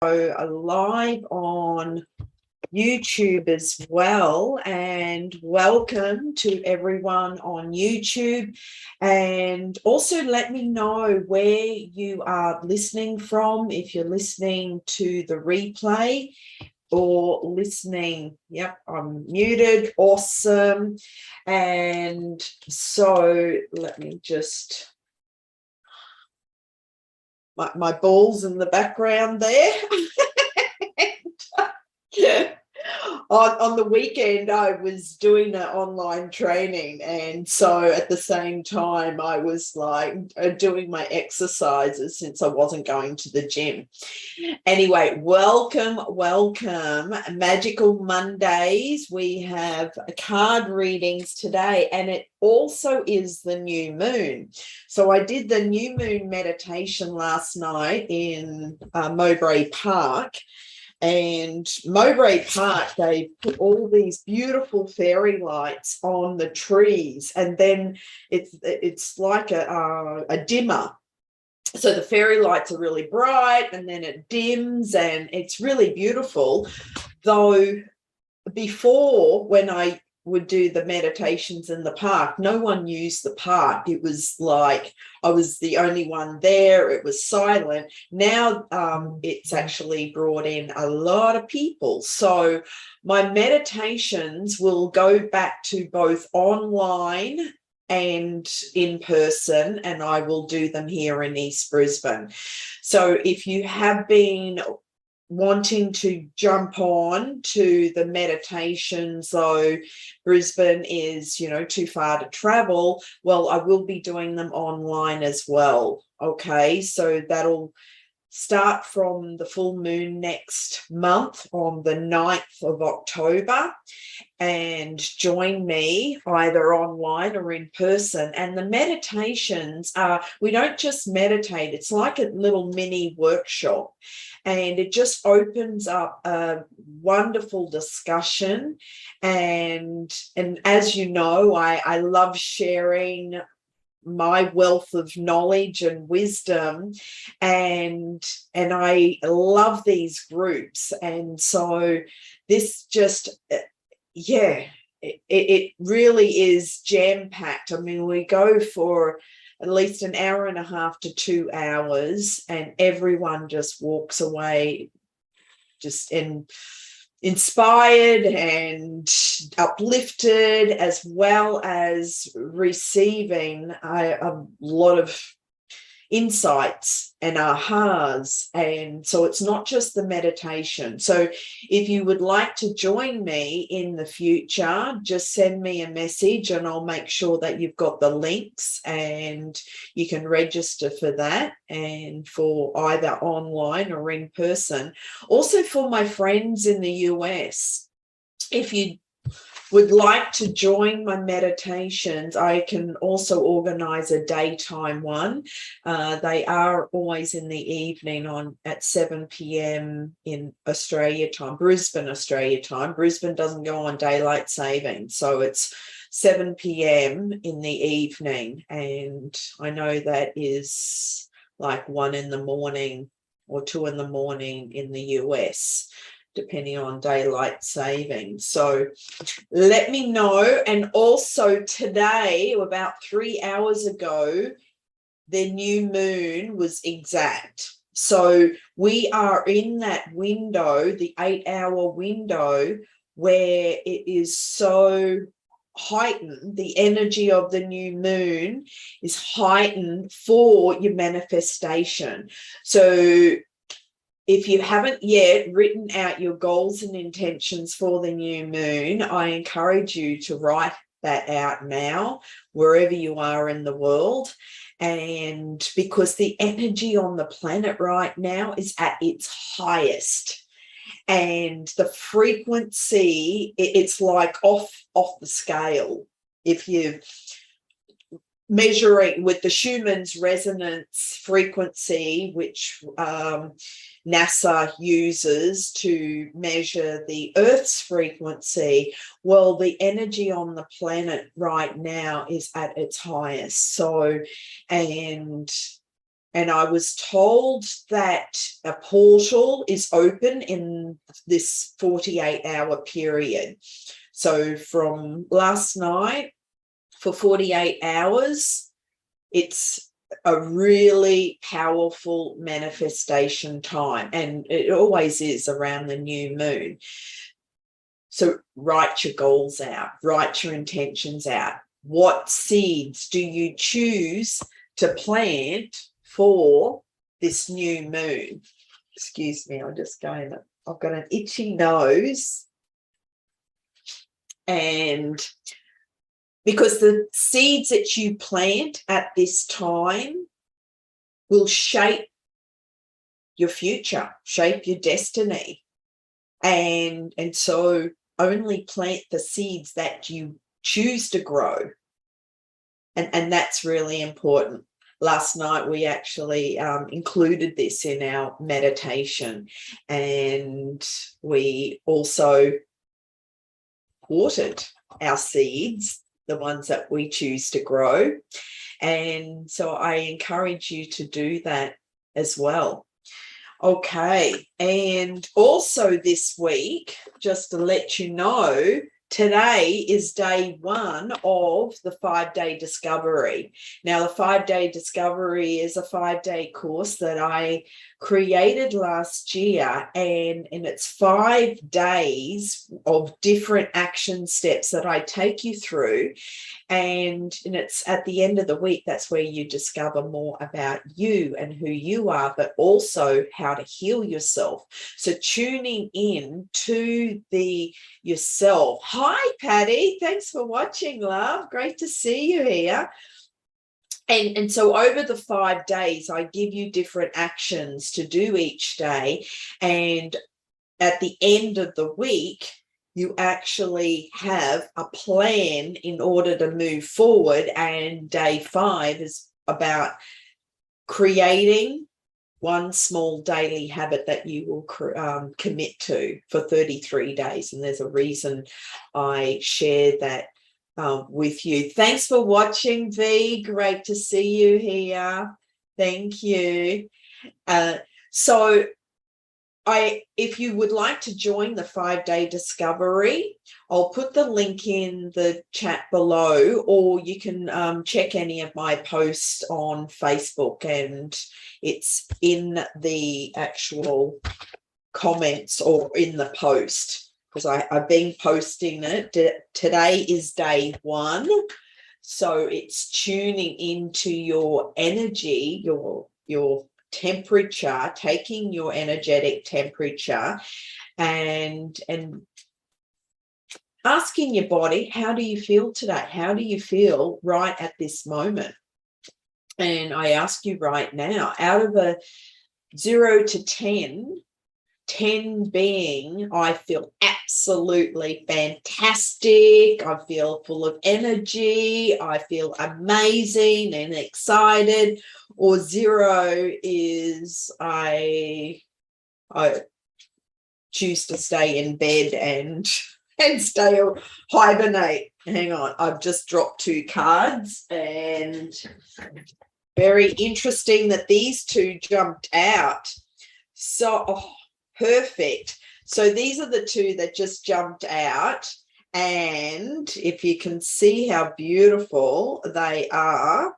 Live on YouTube as well, and welcome to everyone on YouTube. And also let me know where you are listening from, if you're listening to the replay or listening. Yep, I'm muted. Awesome. And so let me just, my balls in the background there. Yeah. On the weekend, I was doing an online training, and so at the same time, I was like doing my exercises since I wasn't going to the gym. Anyway, welcome. Magical Mondays. We have card readings today, and it also is the new moon. So I did the new moon meditation last night in Mowbray Park. And Mowbray Park, they put all these beautiful fairy lights on the trees, and then it's like a dimmer. So the fairy lights are really bright, and then it dims, and it's really beautiful. Though before, when I would do the meditations in the park, no one used the park. It was like I was the only one there. It was silent. Now it's actually brought in a lot of people. So my meditations will go back to both online and in person, and I will do them here in East Brisbane. So if you have been wanting to jump on to the meditations, though Brisbane is, too far to travel, well, I will be doing them online as well. Okay, so that'll start from the full moon next month on the 9th of October, and join me either online or in person. And the meditations are, we don't just meditate, it's like a little mini workshop, and it just opens up a wonderful discussion. And as you know, I love sharing my wealth of knowledge and wisdom, and I love these groups. And so this just, it really is jam-packed. I mean, we go for at least an hour and a half to 2 hours, and everyone just walks away just inspired and uplifted, as well as receiving a lot of insights and ahas. And so it's not just the meditation. So if you would like to join me in the future, just send me a message and I'll make sure that you've got the links and you can register for that, and for either online or in person. Also, for my friends in the US, if you would like to join my meditations, I can also organize a daytime one. They are always in the evening at 7 p.m. in Australia time, Brisbane, Australia time. Brisbane doesn't go on daylight saving, so it's 7 p.m. in the evening. And I know that is like 1 in the morning or 2 in the morning in the US, depending on daylight saving. So let me know. And also today, about 3 hours ago, the new moon was exact. So we are in that window, the 8-hour window, where it is so heightened. The energy of the new moon is heightened for your manifestation. So if you haven't yet written out your goals and intentions for the new moon, I encourage you to write that out now, wherever you are in the world. And because the energy on the planet right now is at its highest, and the frequency, it's like off the scale. If you measuring with the Schumann's resonance frequency, which NASA uses to measure the Earth's frequency, well, the energy on the planet right now is at its highest. So, and And I was told that a portal is open in this 48-hour period. So from last night for 48 hours, it's a really powerful manifestation time. And it always is around the new moon. So write your goals out, write your intentions out. What seeds do you choose to plant for this new moon? Excuse me, I'm just going, I've got an itchy nose. And because the seeds that you plant at this time will shape your future, shape your destiny. And so only plant the seeds that you choose to grow. And that's really important. Last night, we actually included this in our meditation, and we also watered our seeds, the ones that we choose to grow. And so I encourage you to do that as well. Okay, and also this week, just to let you know, today is day 1 of the 5-day discovery. Now, the 5-day discovery is a 5-day course that I created last year, and it's 5 days of different action steps that I take you through. And it's at the end of the week, that's where you discover more about you and who you are, but also how to heal yourself. So tuning in to yourself. Hi, Patty. Thanks for watching, love. Great to see you here. And so over the 5 days, I give you different actions to do each day. And at the end of the week, you actually have a plan in order to move forward. And day 5 is about creating one small daily habit that you will commit to for 33 days. And there's a reason I shared that with you. Thanks for watching, V. Great to see you here. Thank you. So if you would like to join the 5-day discovery, I'll put the link in the chat below, or you can check any of my posts on Facebook, and it's in the actual comments or in the post, because I've been posting it. Today is day 1. So it's tuning into your energy, your temperature, taking your energetic temperature and asking your body, how do you feel today? How do you feel right at this moment? And I ask you right now, out of a 0 to 10, 10 being I feel absolutely fantastic, I feel full of energy, I feel amazing and excited, or 0 is I choose to stay in bed and stay or hibernate. Hang on, I've just dropped 2 cards, and very interesting that these 2 jumped out. So perfect. So these are the 2 that just jumped out. And if you can see how beautiful they are,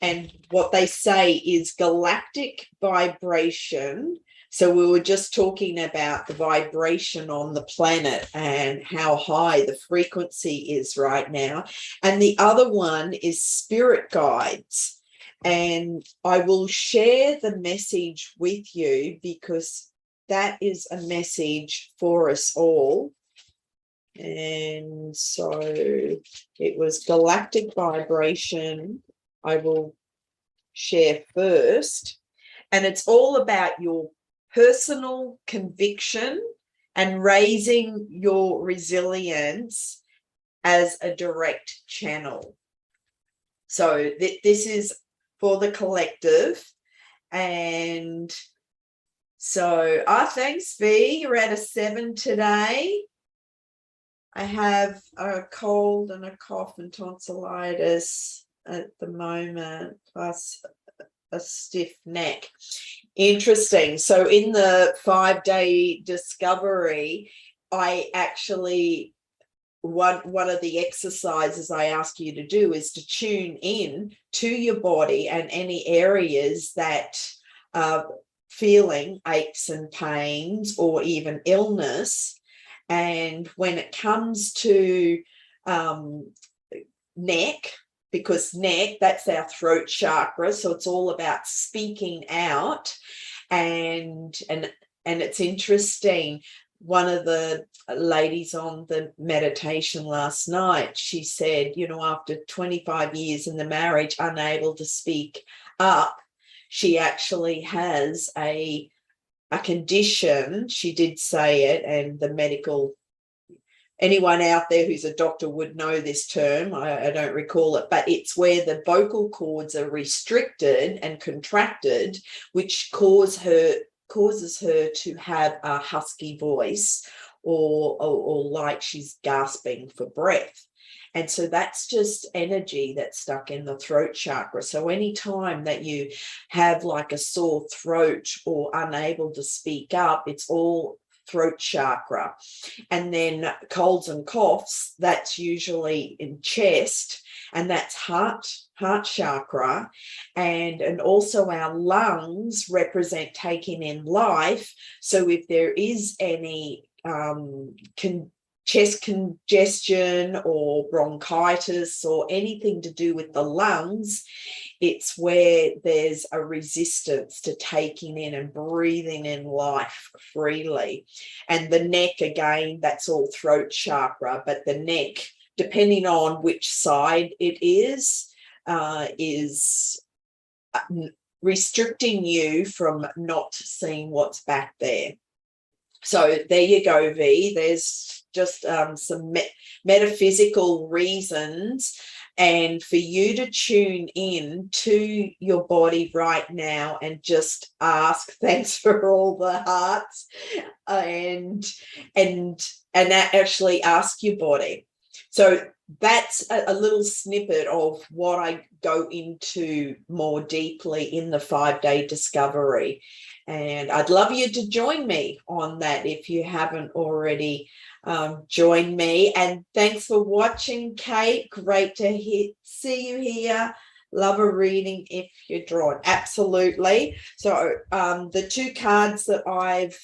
and what they say is galactic vibration. So we were just talking about the vibration on the planet and how high the frequency is right now. And the other one is spirit guides. And I will share the message with you, because that is a message for us all. And so it was galactic vibration. I will share first. And it's all about your personal conviction and raising your resilience as a direct channel. So this is for the collective. And so, thanks, V. You're at a 7 today. I have a cold and a cough and tonsillitis at the moment, plus a stiff neck. Interesting. So in the 5-day discovery, I actually, one of the exercises I ask you to do is to tune in to your body and any areas that are feeling aches and pains or even illness. And when it comes to neck, because neck, that's our throat chakra, so it's all about speaking out. And it's interesting, one of the ladies on the meditation last night, she said, you know, after 25 years in the marriage, unable to speak up, she actually has a condition. She did say it, and the medical, anyone out there who's a doctor would know this term. I don't recall it, but it's where the vocal cords are restricted and contracted, which causes her to have a husky voice or like she's gasping for breath. And so that's just energy that's stuck in the throat chakra. So anytime that you have like a sore throat or unable to speak up, it's all throat chakra. And then colds and coughs, that's usually in chest, and that's heart chakra. And also our lungs represent taking in life. So if there is any chest congestion or bronchitis or anything to do with the lungs, it's where there's a resistance to taking in and breathing in life freely. And the neck, again, that's all throat chakra, but the neck, depending on which side it is restricting you from not seeing what's back there. So there you go, V. There's just some metaphysical reasons, and for you to tune in to your body right now and just ask, thanks for all the hearts, and actually ask your body. So that's a little snippet of what I go into more deeply in the 5-day discovery. And I'd love you to join me on that if you haven't already joined me. And thanks for watching, Kate. Great to see you here. Love a reading if you're drawn. Absolutely. So the 2 cards that I've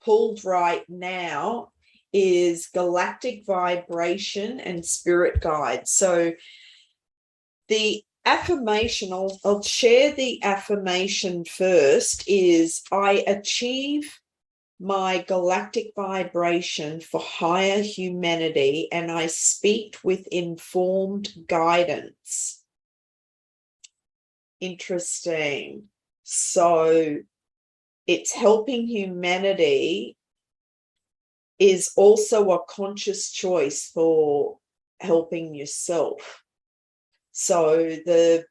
pulled right now is galactic vibration and spirit guides. So the affirmation, I'll share the affirmation first, is I achieve my galactic vibration for higher humanity and I speak with informed guidance. Interesting. So it's helping humanity is also a conscious choice for helping yourself. So there's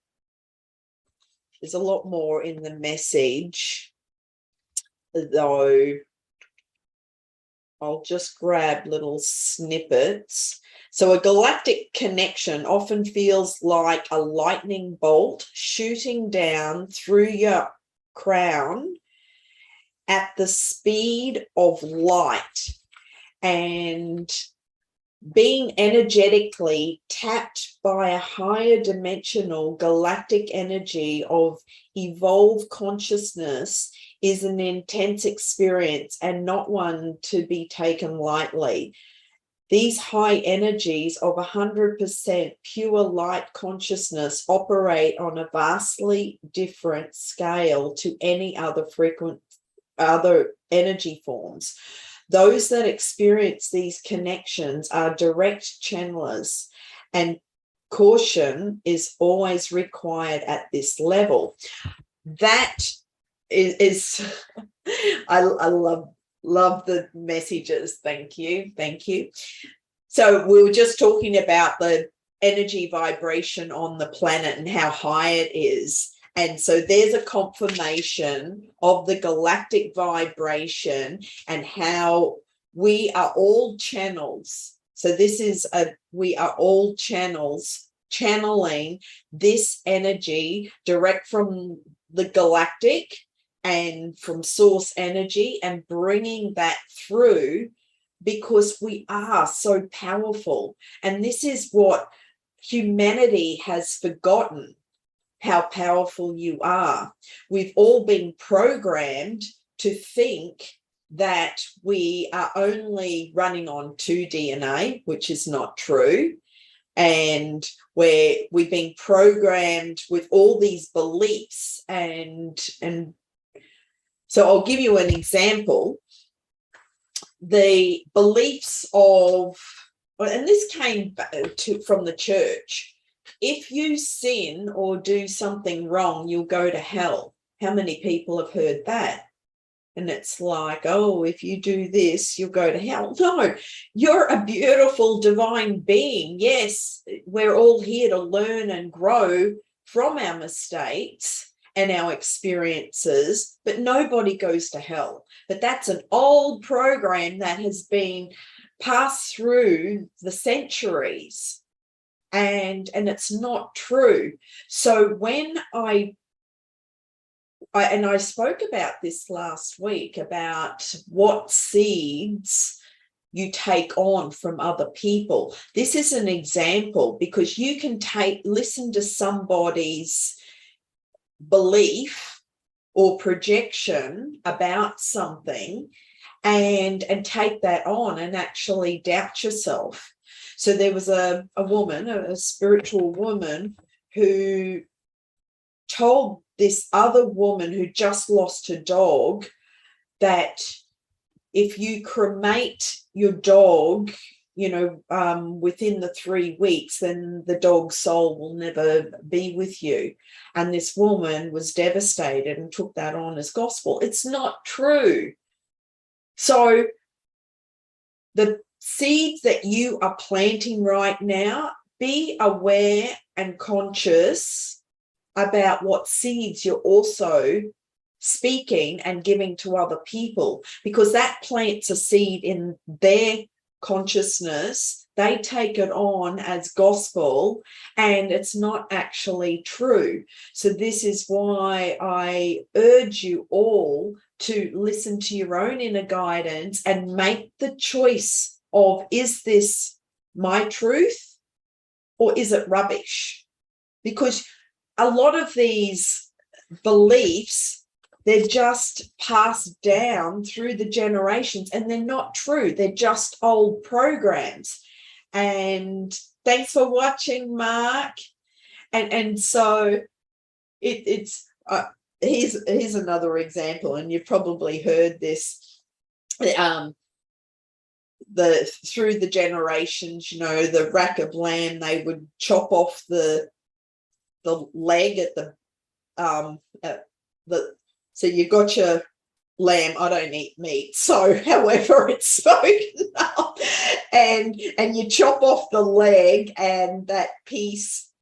a lot more in the message, though I'll just grab little snippets. So a galactic connection often feels like a lightning bolt shooting down through your crown at the speed of light, and being energetically tapped by a higher dimensional galactic energy of evolved consciousness is an intense experience and not one to be taken lightly. These high energies of 100% pure light consciousness operate on a vastly different scale to any other energy forms. Those that experience these connections are direct channelers, and caution is always required at this level. That is I love the messages. Thank you. So we were just talking about the energy vibration on the planet and how high it is. And so there's a confirmation of the galactic vibration and how we are all channels. So this is we are all channels channeling this energy direct from the galactic and from source energy and bringing that through, because we are so powerful. And this is what humanity has forgotten, how powerful you are. We've all been programmed to think that we are only running on 2 DNA, which is not true. And where we've been programmed with all these beliefs. And so I'll give you an example. The beliefs of, and this came from the church, if you sin or do something wrong, you'll go to hell. How many people have heard that? And it's like, oh, if you do this, you'll go to hell. No, you're a beautiful divine being. Yes, we're all here to learn and grow from our mistakes and our experiences, but nobody goes to hell. But that's an old program that has been passed through the centuries, and it's not true. So when I spoke about this last week, about what seeds you take on from other people. This is an example, because you can listen to somebody's belief or projection about something and take that on and actually doubt yourself. So there was a woman, a spiritual woman, who told this other woman who just lost her dog that if you cremate your dog, within the 3 weeks, then the dog's soul will never be with you. And this woman was devastated and took that on as gospel. It's not true. So the seeds that you are planting right now, be aware and conscious about what seeds you're also speaking and giving to other people, because that plants a seed in their consciousness. They take it on as gospel, and it's not actually true. So this is why I urge you all to listen to your own inner guidance and make the choice of, is this my truth or is it rubbish? Because a lot of these beliefs, they're just passed down through the generations, and they're not true. They're just old programs. And thanks for watching, Mark. And so it's here's another example, and you've probably heard this. Through the generations, the rack of lamb, they would chop off the leg at the so you got your lamb. I don't eat meat, so however it's spoken of, and you chop off the leg, and that piece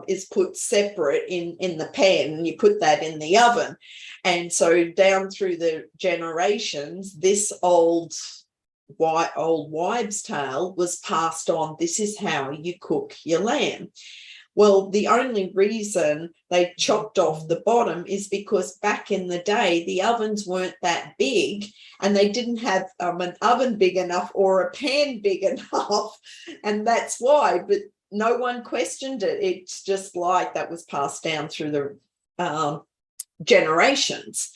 is put separate in the pan, and you put that in the oven. And so down through the generations, this old wives' tale was passed on. This is how you cook your lamb. Well, the only reason they chopped off the bottom is because back in the day, the ovens weren't that big, and they didn't have an oven big enough or a pan big enough. And that's why, but no one questioned it. It's just like that was passed down through the generations.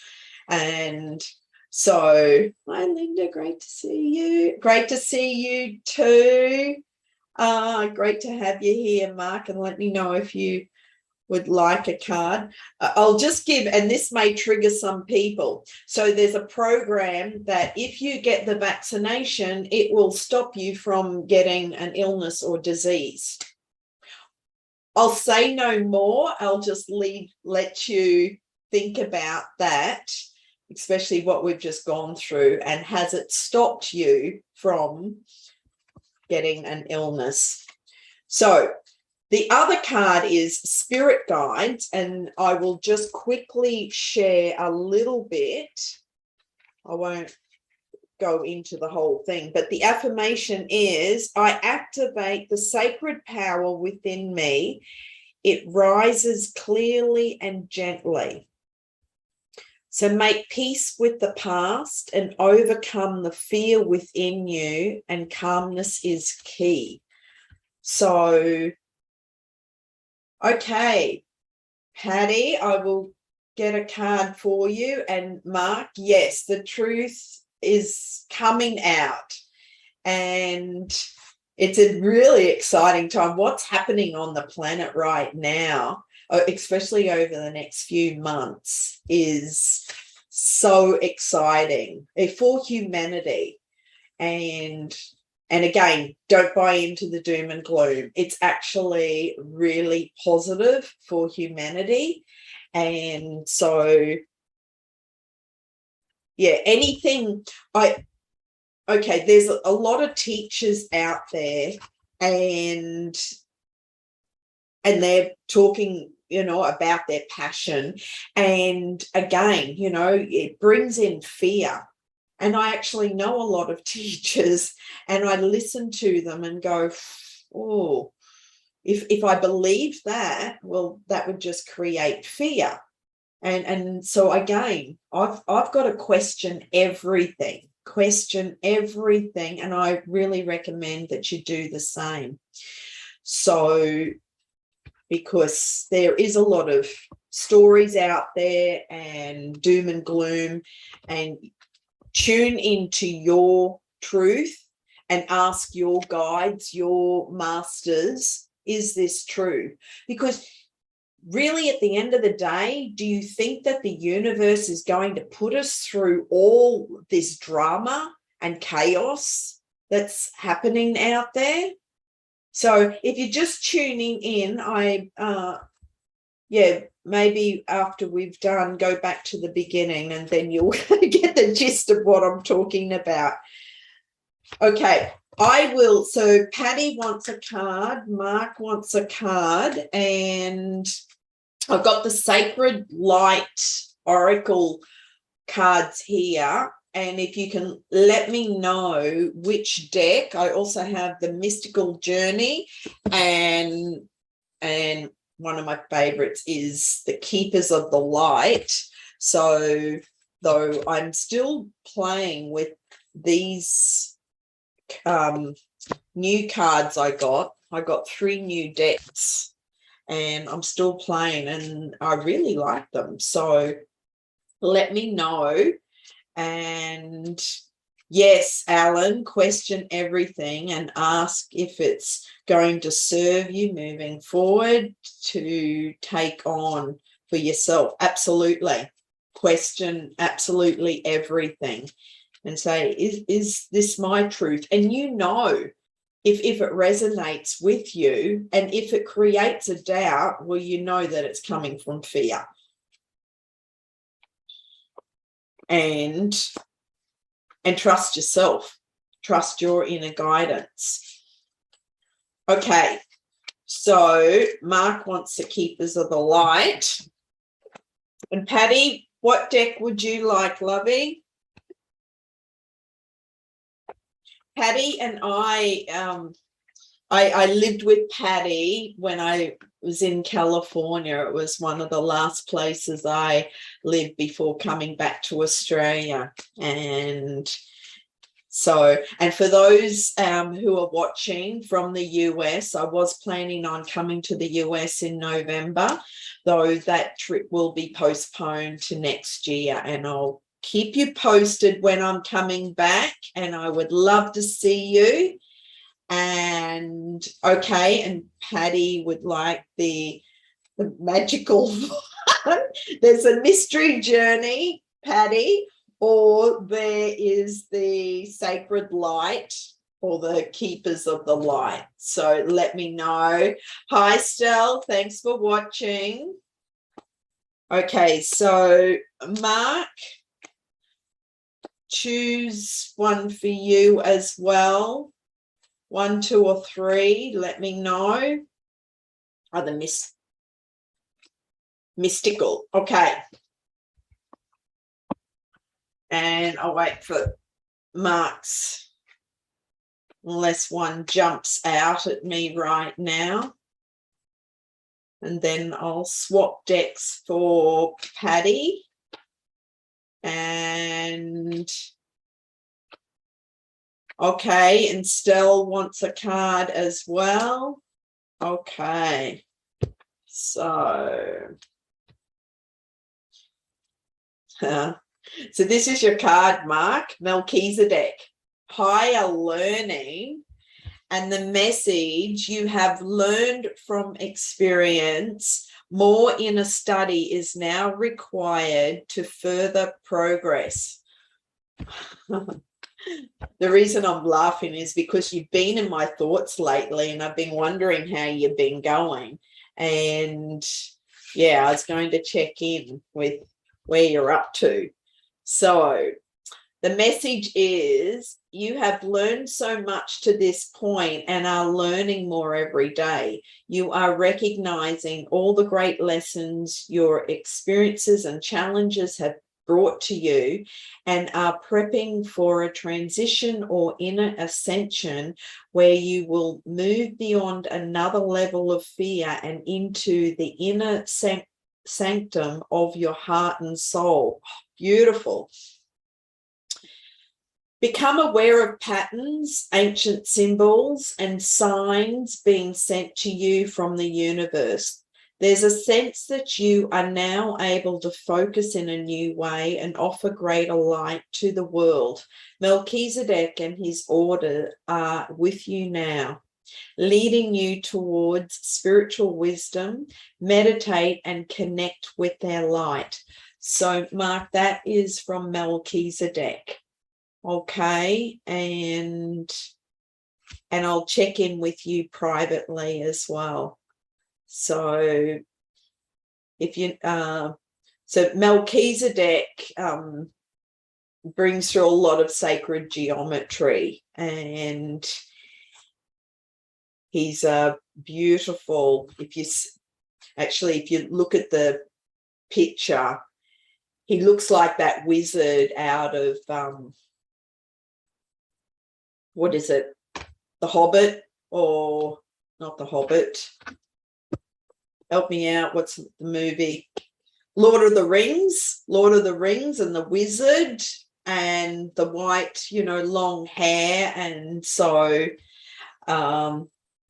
And so, hi, Linda, great to see you. Great to see you too. Great to have you here, Mark, and let me know if you would like a card. I'll just give, and this may trigger some people. So there's a program that if you get the vaccination, it will stop you from getting an illness or disease. I'll say no more. I'll just let you think about that, especially what we've just gone through, and has it stopped you from getting an illness? So the other card is spirit guides, and I will just quickly share a little bit. I won't go into the whole thing, but the affirmation is, I activate the sacred power within me. It rises clearly and gently. So make peace with the past and overcome the fear within you, and calmness is key. So, okay, Patty, I will get a card for you. And Mark, yes, the truth is coming out. And it's a really exciting time. What's happening on the planet right now, especially over the next few months, is so exciting for humanity. And again, don't buy into the doom and gloom. It's actually really positive for humanity. And so, yeah, okay, there's a lot of teachers out there, and they're talking, about their passion. And again, it brings in fear. And I actually know a lot of teachers, and I listen to them and go, oh, if I believe that, well, that would just create fear. And so again, I've got to question everything, and I really recommend that you do the same. So, because there is a lot of stories out there and doom and gloom, and tune into your truth and ask your guides, your masters, is this true? Because really, at the end of the day, do you think that the universe is going to put us through all this drama and chaos that's happening out there? So if you're just tuning in, maybe after we've done, go back to the beginning, and then you'll get the gist of what I'm talking about. Okay, I will. So Patty wants a card, Mark wants a card, and I've got the Sacred Light Oracle cards here. And if you can let me know which deck. I also have the Mystical Journey, and one of my favorites is the Keepers of the Light. So, though I'm still playing with these new cards I got 3 new decks, and I'm still playing, and I really like them. So let me know. And yes, Alan, question everything and ask if it's going to serve you moving forward to take on for yourself. Absolutely. Question absolutely everything and say, is this my truth? And if it resonates with you, and if it creates a doubt, well, you know that it's coming from fear. And trust yourself, trust your inner guidance. Okay, so Mark wants the Keepers of the Light. And Patty, what deck would you like, lovey? Patty and I lived with Patty when I was in California. It was one of the last places I lived before coming back to Australia. And so, and for those who are watching from the US, I was planning on coming to the US in November, though that trip will be postponed to next year, and I'll keep you posted when I'm coming back, and I would love to see you. And okay, and Patty would like the magical one. There's a Mystery Journey, Patty, or there is the Sacred Light, or the Keepers of the Light. So let me know. Hi, Stell. Thanks for watching. Okay, so Mark, choose one for you as well. 1, 2, or 3. Let me know. Oh, the mystical. Okay. And I'll wait for Mark's, unless one jumps out at me right now. And then I'll swap decks for Patty. And okay, and Stell wants a card as well. Okay, so so this is your card, Mark. Melchizedek, higher learning. And the message: you have learned from experience. More inner study is now required to further progress. The reason I'm laughing is because you've been in my thoughts lately, and I've been wondering how you've been going. And yeah, I was going to check in with where you're up to. So the message is: you have learned so much to this point and are learning more every day. You are recognizing all the great lessons your experiences and challenges have brought to you, and are prepping for a transition or inner ascension where you will move beyond another level of fear and into the inner sanctum of your heart and soul. Beautiful. Become aware of patterns, ancient symbols, and signs being sent to you from the universe. There's a sense that you are now able to focus in a new way and offer greater light to the world. Melchizedek and his order are with you now, leading you towards spiritual wisdom. Meditate and connect with their light. So, Mark, that is from Melchizedek. Okay, and I'll check in with you privately as well. So if you so Melchizedek brings through a lot of sacred geometry, and he's a beautiful, if you look at the picture, he looks like that wizard out of what is it, The Hobbit, or not The Hobbit, help me out, what's the movie, Lord of the Rings, and the wizard and the white, long hair. And so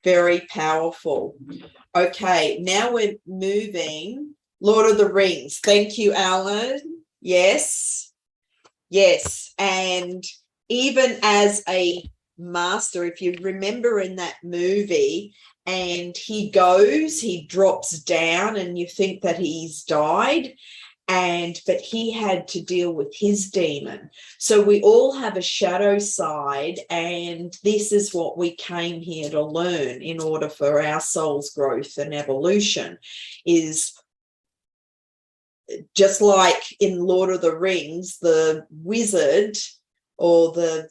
very powerful. Okay, now we're moving. Lord of the Rings. Thank you, Alan. Yes. And even as a master, if you remember in that movie, and he drops down and you think that he's died, but he had to deal with his demon. So we all have a shadow side, and this is what we came here to learn in order for our soul's growth and evolution. Is just like in Lord of the Rings, the wizard, or the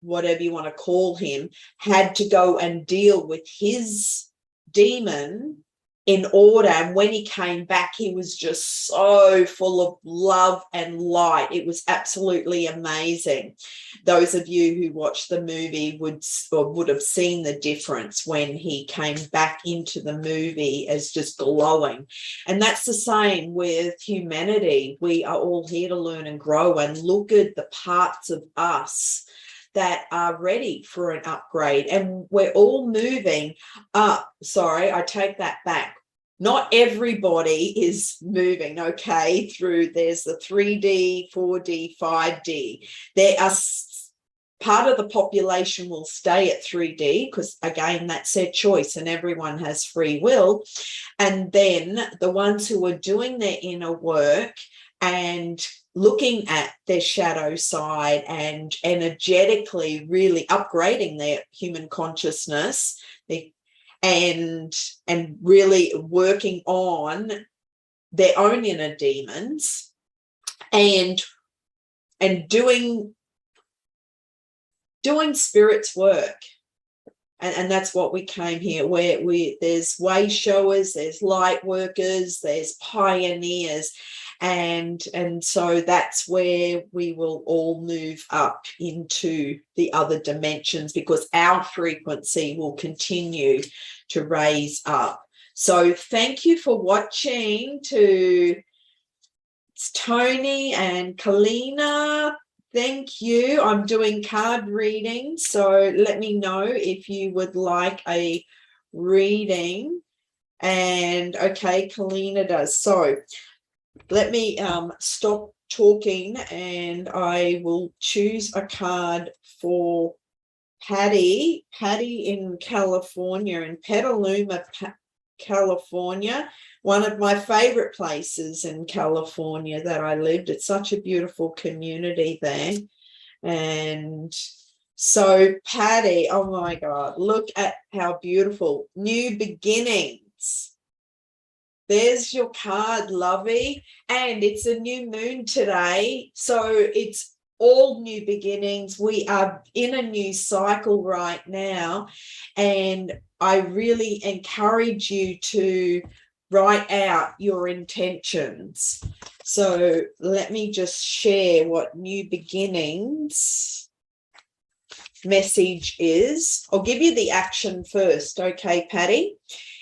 whatever you want to call him, had to go and deal with his demon in order. And when he came back, he was just so full of love and light. It was absolutely amazing. Those of you who watched the movie would have seen the difference when he came back into the movie as just glowing. And that's the same with humanity. We are all here to learn and grow, and look at the parts of us that are ready for an upgrade, and we're all moving up. Sorry, I take that back. Not everybody is moving, okay, through. There's the 3D, 4D, 5D. There are part of the population will stay at 3D because, again, that's their choice and everyone has free will. And then the ones who are doing their inner work and looking at their shadow side and energetically really upgrading their human consciousness, and really working on their own inner demons, and doing spirit's work. And that's what we came here, where there's way showers, there's light workers, there's pioneers. And so that's where we will all move up into the other dimensions, because our frequency will continue to raise up. So thank you for watching to it's Tony and Kalina. Thank you. I'm doing card reading, so let me know if you would like a reading. And okay, Kalina does. So let me stop talking and I will choose a card for Patty. Patty in California, in Petaluma, California, one of my favorite places in California that I lived. It's such a beautiful community there. And so Patty, oh my God, look at how beautiful. New beginnings. There's your card, lovey. And it's a new moon today. So it's all new beginnings. We are in a new cycle right now. And I really encourage you to write out your intentions. So let me just share what new beginnings message is. I'll give you the action first. Okay, Patty?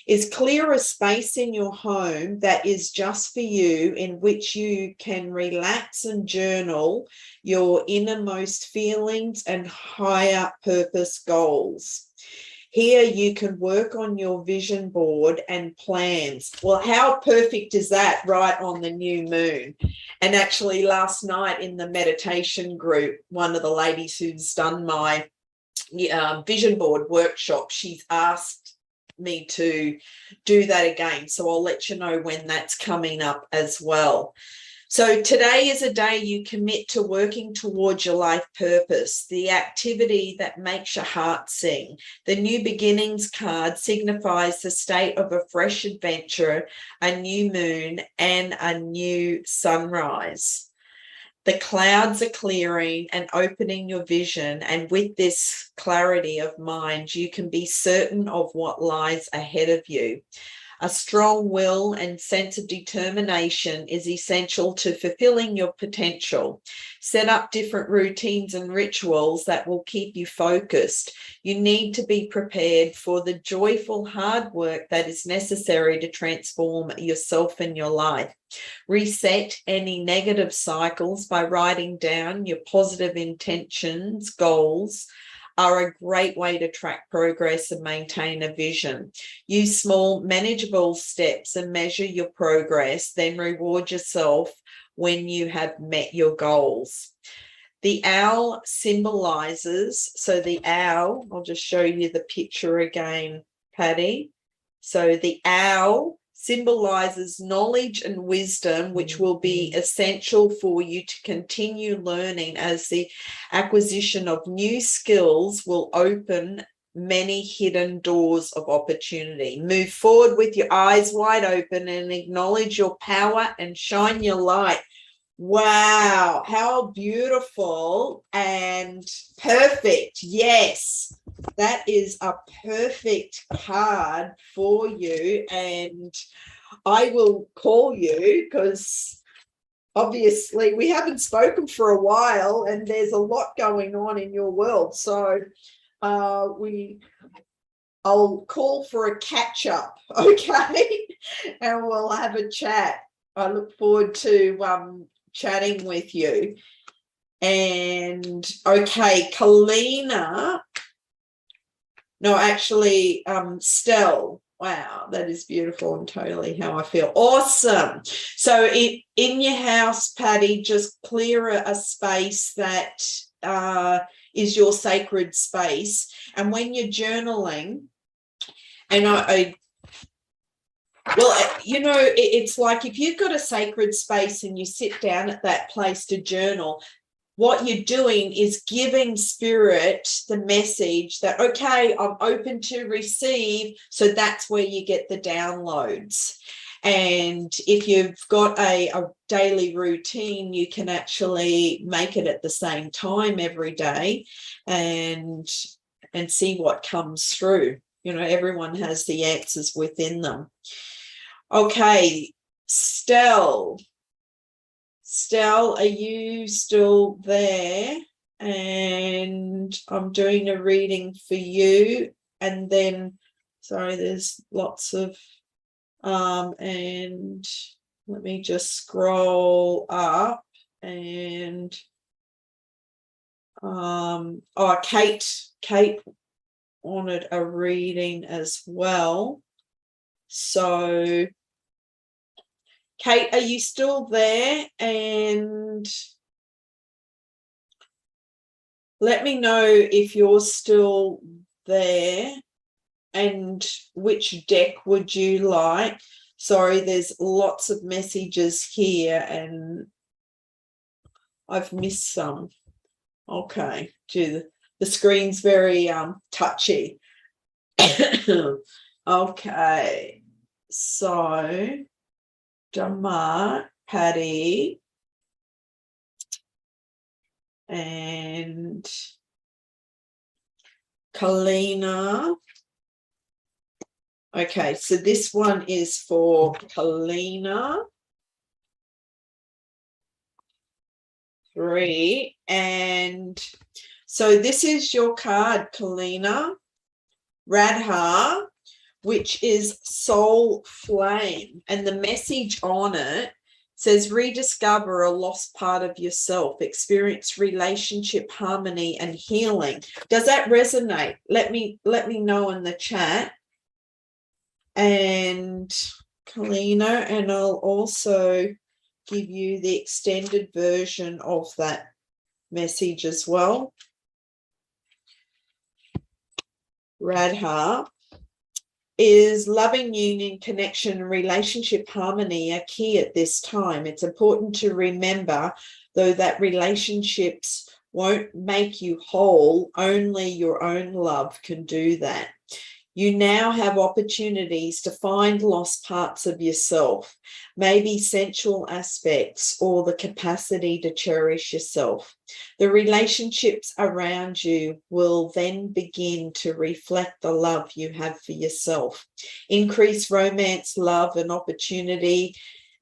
Is clear a space in your home that is just for you, in which you can relax and journal your innermost feelings and higher purpose goals. Here you can work on your vision board and plans. Well, how perfect is that, right on the new moon? And actually last night in the meditation group, one of the ladies who's done my vision board workshop, she's asked me to do that again. So I'll let you know when that's coming up as well. So today is a day you commit to working towards your life purpose, the activity that makes your heart sing. The new beginnings card signifies the state of a fresh adventure, a new moon, and a new sunrise. The clouds are clearing and opening your vision, and with this clarity of mind, you can be certain of what lies ahead of you. A strong will and sense of determination is essential to fulfilling your potential. Set up different routines and rituals that will keep you focused. You need to be prepared for the joyful hard work that is necessary to transform yourself and your life. Reset any negative cycles by writing down your positive intentions, goals, are a great way to track progress and maintain a vision. Use small, manageable steps and measure your progress, then reward yourself when you have met your goals. The owl symbolizes, so the owl, I'll just show you the picture again, Patty. So the owl symbolizes knowledge and wisdom, which will be essential for you to continue learning, as the acquisition of new skills will open many hidden doors of opportunity. Move forward with your eyes wide open and acknowledge your power and shine your light. Wow, how beautiful and perfect. Yes, that is a perfect card for you. And I will call you because obviously we haven't spoken for a while and there's a lot going on in your world. So I'll call for a catch up, okay? And we'll have a chat. I look forward to chatting with you. And okay, Kalina, no, actually, Stell, wow, that is beautiful and totally how I feel. Awesome. So in your house, Patty, just clear a space that is your sacred space. And when you're journaling, and well, you know, it's like if you've got a sacred space and you sit down at that place to journal, what you're doing is giving spirit the message that, okay, I'm open to receive. So that's where you get the downloads. And if you've got a daily routine, you can actually make it at the same time every day and see what comes through. You know, everyone has the answers within them. Okay, Stell, are you still there? And I'm doing a reading for you. And then, sorry, there's lots of, and let me just scroll up and oh, Kate wanted a reading as well. So Kate, are you still there? And let me know if you're still there and which deck would you like. Sorry, there's lots of messages here and I've missed some. Okay, gee, the screen's very touchy. Okay, so Damar, Patty, and Kalina. Okay, so this one is for Kalina. 3. And so this is your card, Kalina. Radha, which is Soul Flame. And the message on it says, rediscover a lost part of yourself, experience relationship harmony and healing. Does that resonate? Let me know in the chat. And Kalina, and I'll also give you the extended version of that message as well. Radha is loving union, connection, and relationship harmony are key at this time. It's important to remember, though, that relationships won't make you whole. Only your own love can do that. You now have opportunities to find lost parts of yourself, maybe sensual aspects or the capacity to cherish yourself. The relationships around you will then begin to reflect the love you have for yourself. Increased romance, love, and opportunity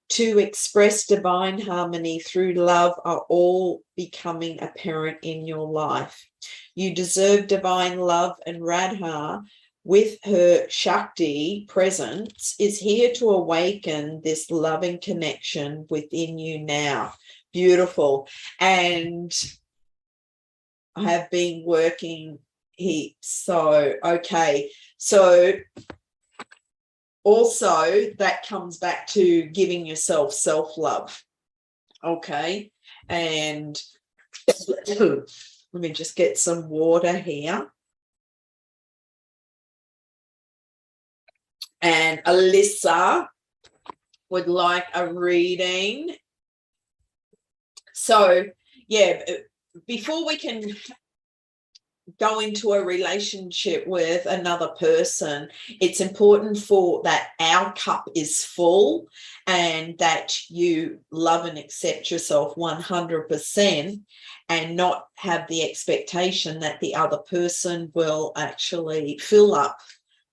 to express divine harmony through love are all becoming apparent in your life. You deserve divine love, and Radha, with her Shakti presence, is here to awaken this loving connection within you now. Beautiful. And I have been working heaps. So, okay. So also that comes back to giving yourself self-love. Okay. And let me just get some water here. And Alyssa would like a reading. So, yeah, before we can go into a relationship with another person, it's important for that our cup is full and that you love and accept yourself 100% and not have the expectation that the other person will actually fill up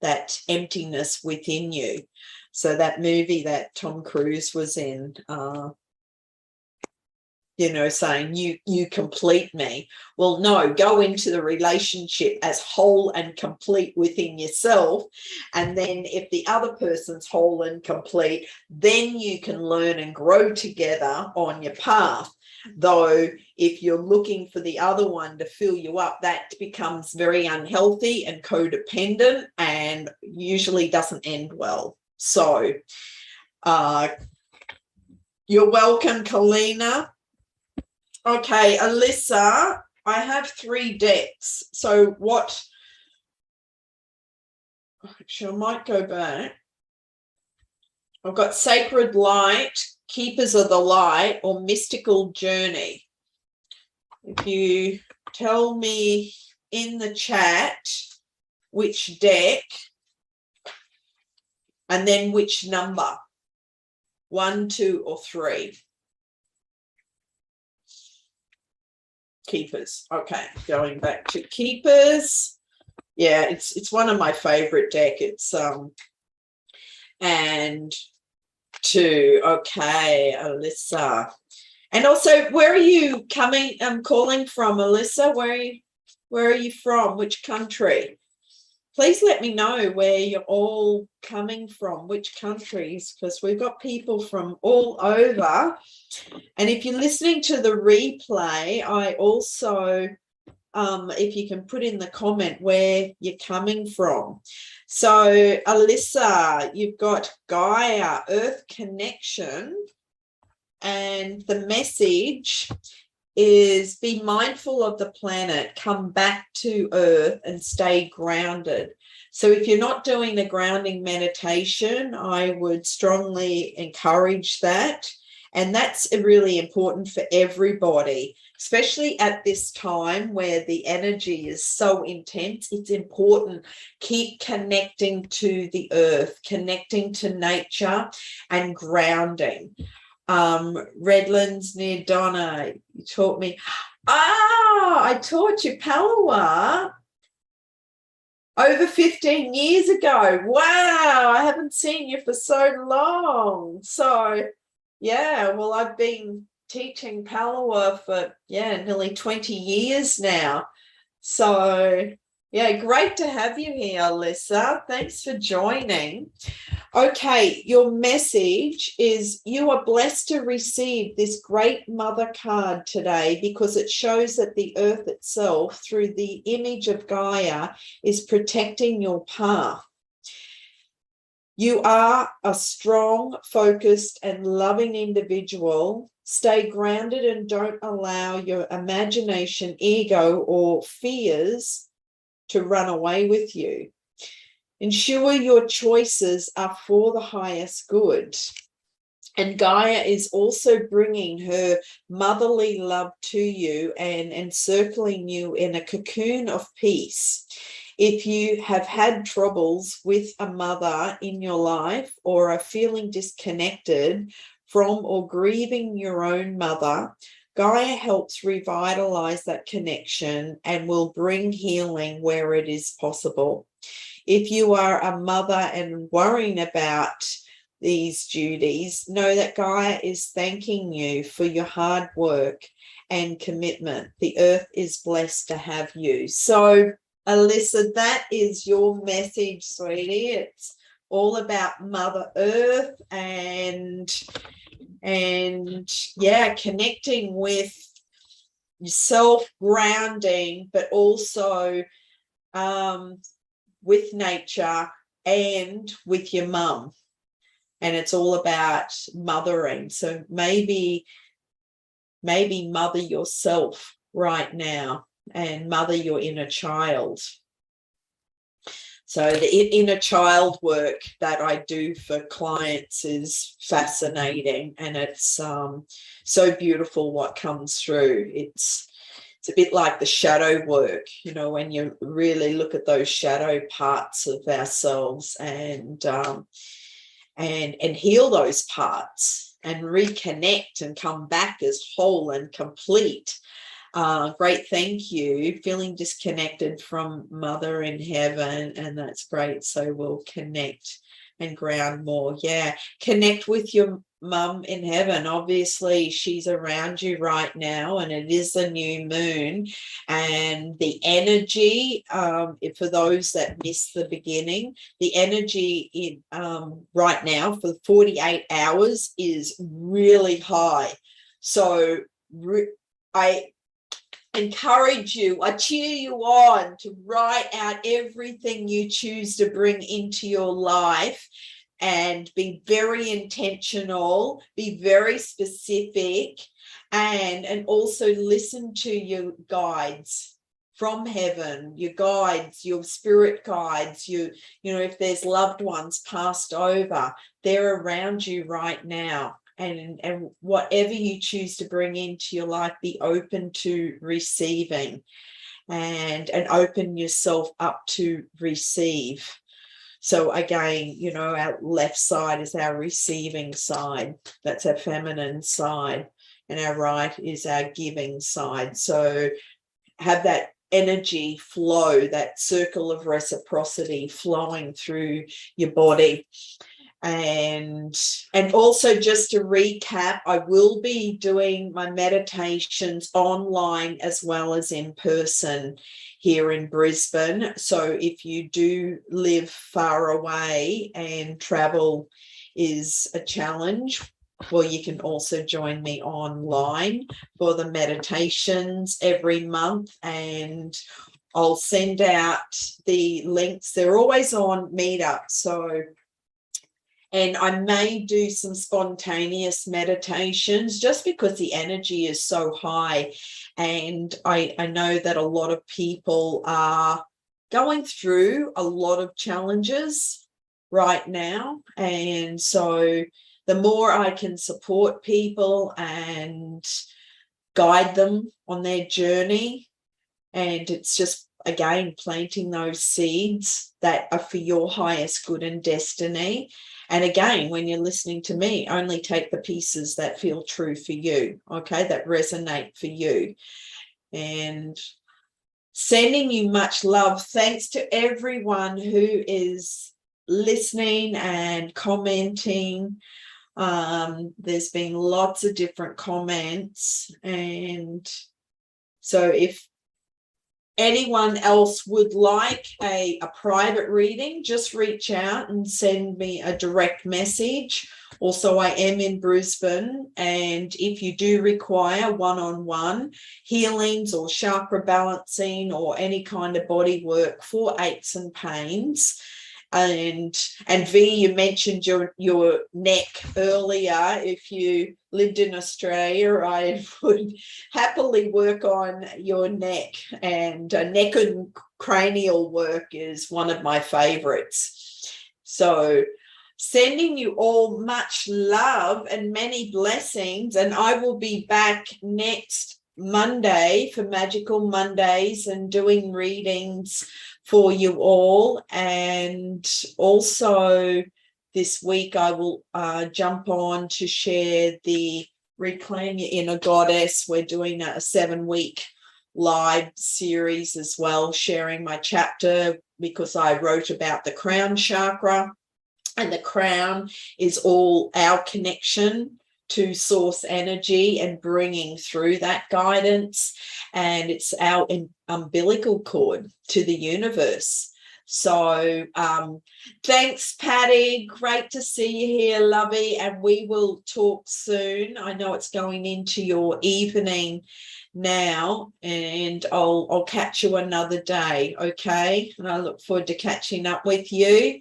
that emptiness within you. So that movie that Tom Cruise was in, saying you complete me. Well, no, go into the relationship as whole and complete within yourself. And then if the other person's whole and complete, then you can learn and grow together on your path. Though if you're looking for the other one to fill you up, that becomes very unhealthy and codependent and usually doesn't end well. So you're welcome, Kalina. Okay, Alyssa, I have 3 decks. So actually, I might go back. I've got Sacred Light, Keepers of the Light, or Mystical Journey. If you tell me in the chat which deck and then which number, 1, 2, or 3. Keepers. Okay, going back to Keepers. Yeah, it's one of my favorite deck. It's and 2. Okay, Alyssa. And also, where are you calling from, Alyssa? Where are you from? Which country? Please let me know where you're all coming from, which countries, because we've got people from all over. And if you're listening to the replay, I also, if you can put in the comment where you're coming from. So, Alyssa, you've got Gaia, Earth Connection, and the message is be mindful of the planet, come back to Earth and stay grounded. So if you're not doing a grounding meditation, I would strongly encourage that. And that's really important for everybody, especially at this time where the energy is so intense. It's important. Keep connecting to the earth, connecting to nature and grounding. Redlands near Donna, you taught me. I taught you Palawa over 15 years ago. Wow, I haven't seen you for so long. So, yeah, well, I've been teaching Palawa for, nearly 20 years now. So, yeah, great to have you here, Alyssa. Thanks for joining. Okay, your message is you are blessed to receive this great mother card today because it shows that the earth itself, through the image of Gaia, is protecting your path. You are a strong, focused, and loving individual. Stay grounded and don't allow your imagination, ego, or fears to run away with you. Ensure your choices are for the highest good. And Gaia is also bringing her motherly love to you and encircling you in a cocoon of peace. If you have had troubles with a mother in your life or are feeling disconnected from or grieving your own mother, Gaia helps revitalize that connection and will bring healing where it is possible. If you are a mother and worrying about these duties, know that Gaia is thanking you for your hard work and commitment. The earth is blessed to have you. So, Alyssa, that is your message, sweetie. It's all about Mother Earth and connecting with yourself, grounding, but also with nature and with your mum. And it's all about mothering. So maybe mother yourself right now and mother your inner child. So the inner child work that I do for clients is fascinating, and it's so beautiful what comes through. It's a bit like the shadow work, when you really look at those shadow parts of ourselves and heal those parts and reconnect and come back as whole and complete. Great, thank you. Feeling disconnected from Mother in Heaven, and that's great. So we'll connect and ground more. Yeah, connect with your mum in heaven. Obviously, she's around you right now, and it is a new moon. And the energy, for those that missed the beginning, the energy in right now for 48 hours is really high. So I encourage you, I cheer you on to write out everything you choose to bring into your life and be very intentional, be very specific, and also listen to your guides from heaven, your guides, your spirit guides, if there's loved ones passed over, they're around you right now. And whatever you choose to bring into your life, be open to receiving and open yourself up to receive. So again, our left side is our receiving side. That's our feminine side. And our right is our giving side. So have that energy flow, that circle of reciprocity flowing through your body. And also, just to recap, I will be doing my meditations online as well as in person here in Brisbane. So if you do live far away and travel is a challenge, well, you can also join me online for the meditations every month, and I'll send out the links. They're always on Meetup. So, and I may do some spontaneous meditations just because the energy is so high. And I know that a lot of people are going through a lot of challenges right now. And so the more I can support people and guide them on their journey, and it's just, again, planting those seeds that are for your highest good and destiny. And again, when you're listening to me, only take the pieces that feel true for you, okay, that resonate for you. And sending you much love. Thanks to everyone who is listening and commenting. There's been lots of different comments. And so if anyone else would like a private reading, just reach out and send me a direct message. Also, I am in Brisbane, and if you do require one-on-one healings or chakra balancing or any kind of body work for aches and pains, and V, you mentioned your neck earlier. If you lived in Australia, I would happily work on your neck, and neck and cranial work is one of my favorites. So sending you all much love and many blessings, and I will be back next Monday for Magical Mondays and doing readings for you all. And also this week I will jump on to share the Reclaim Your Inner Goddess. We're doing a 7-week live series as well, sharing my chapter, because I wrote about the crown chakra, and the crown is all our connection to source energy and bringing through that guidance, and it's our umbilical cord to the universe. So thanks, Patty. Great to see you here, lovey, and we will talk soon. I know it's going into your evening now, and I'll catch you another day, okay? And I look forward to catching up with you.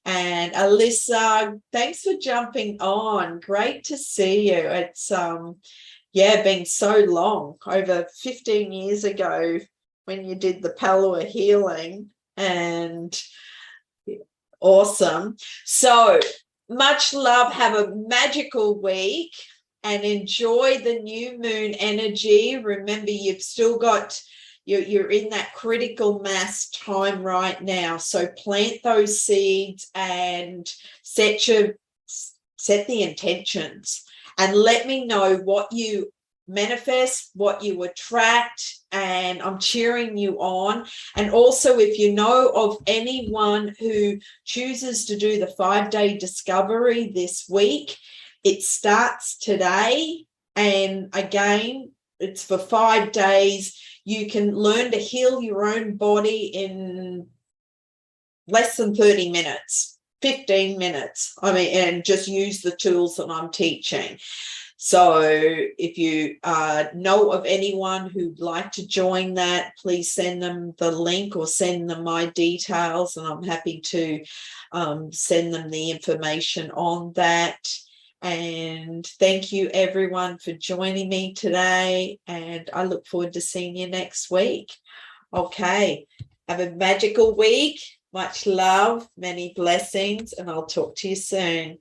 And Alyssa, thanks for jumping on. Great to see you. It's been so long, over 15 years ago when you did the Palua healing, and awesome. So much love. Have a magical week and enjoy the new moon energy. Remember, you've still got, you're in that critical mass time right now. So plant those seeds and set the intentions, and let me know what you manifest, what you attract, and I'm cheering you on. And also, if you know of anyone who chooses to do the 5-day discovery this week, it starts today. And again, it's for 5 days. You can learn to heal your own body in less than 30 minutes, 15 minutes. And just use the tools that I'm teaching. So if you know of anyone who'd like to join that, please send them the link or send them my details, and I'm happy to send them the information on that. And thank you, everyone, for joining me today, and I look forward to seeing you next week. Okay, have a magical week. Much love, many blessings, and I'll talk to you soon.